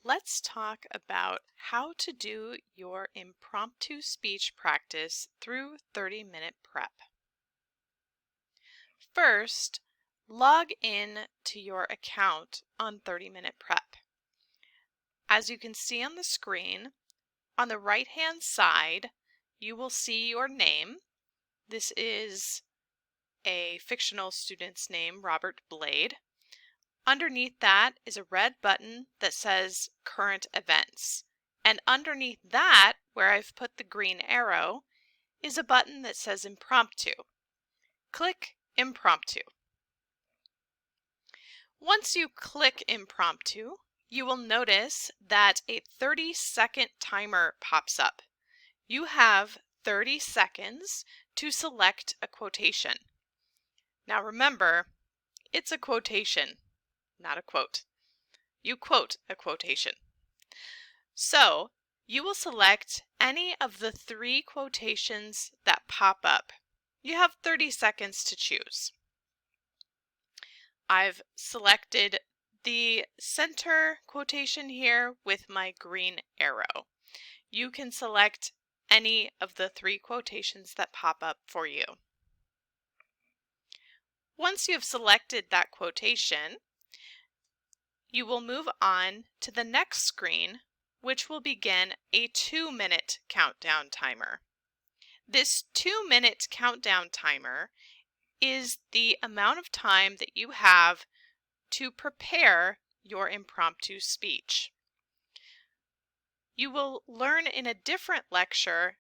let's talk about how to do your impromptu speech practice through 30-minute prep. First, log in to your account on 30-minute prep. As you can see on the screen, on the right-hand side, you will see your name. This is a fictional student's name, Robert Blade. Underneath that is a red button that says Current Events. And underneath that, where I've put the green arrow, is a button that says Impromptu. Click Impromptu. Once you click Impromptu, you will notice that a 30-second timer pops up. You have 30 seconds to select a quotation. Now remember, it's a quotation, not a quote. You quote a quotation. So you will select any of the 3 quotations that pop up. You have 30 seconds to choose. I've selected the center quotation here with my green arrow. You can select any of the 3 quotations that pop up for you. Once you have selected that quotation, you will move on to the next screen, which will begin a 2-minute countdown timer. This 2-minute countdown timer is the amount of time that you have to prepare your impromptu speech. You will learn in a different lecture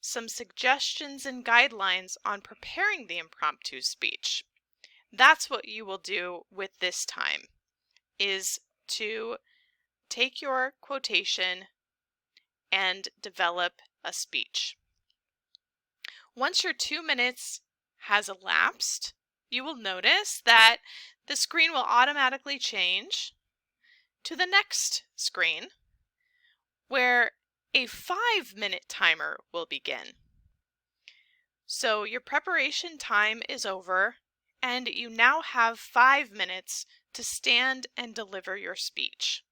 some suggestions and guidelines on preparing the impromptu speech. That's what you will do with this time, is to take your quotation and develop a speech. Once your 2 minutes has elapsed, you will notice that the screen will automatically change to the next screen, where a 5-minute timer will begin. So your preparation time is over, and you now have 5 minutes to stand and deliver your speech.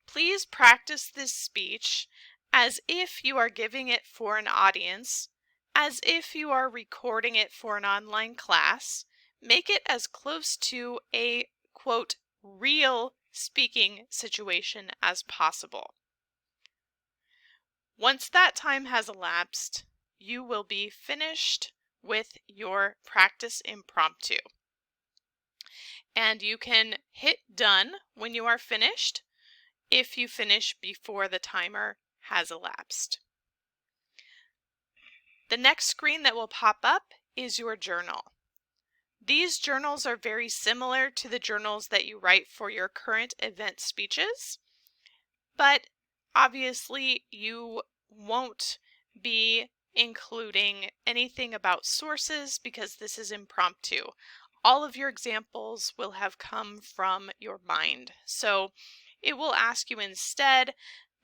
Please practice this speech as if you are giving it for an audience, as if you are recording it for an online class. Make it as close to a, quote, real speaking situation as possible. Once that time has elapsed, you will be finished with your practice impromptu. And you can hit done when you are finished if you finish before the timer has elapsed. The next screen that will pop up is your journal. These journals are very similar to the journals that you write for your current event speeches, but obviously you won't be including anything about sources because this is impromptu. All of your examples will have come from your mind. So it will ask you instead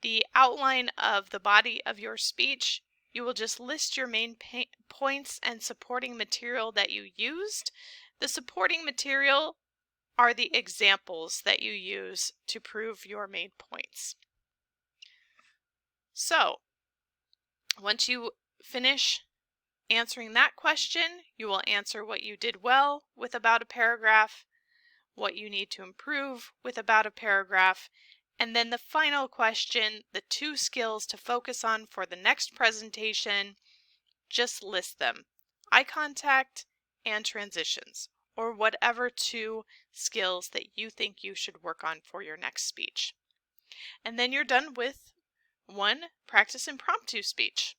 the outline of the body of your speech. You will just list your main points and supporting material that you used. The supporting material are the examples that you use to prove your main points. So, once you finish answering that question, you will answer what you did well with about a paragraph, what you need to improve with about a paragraph, and then the final question, the 2 skills to focus on for the next presentation, just list them. Eye contact and transitions, or whatever 2 skills that you think you should work on for your next speech. And then you're done with one practice impromptu speech.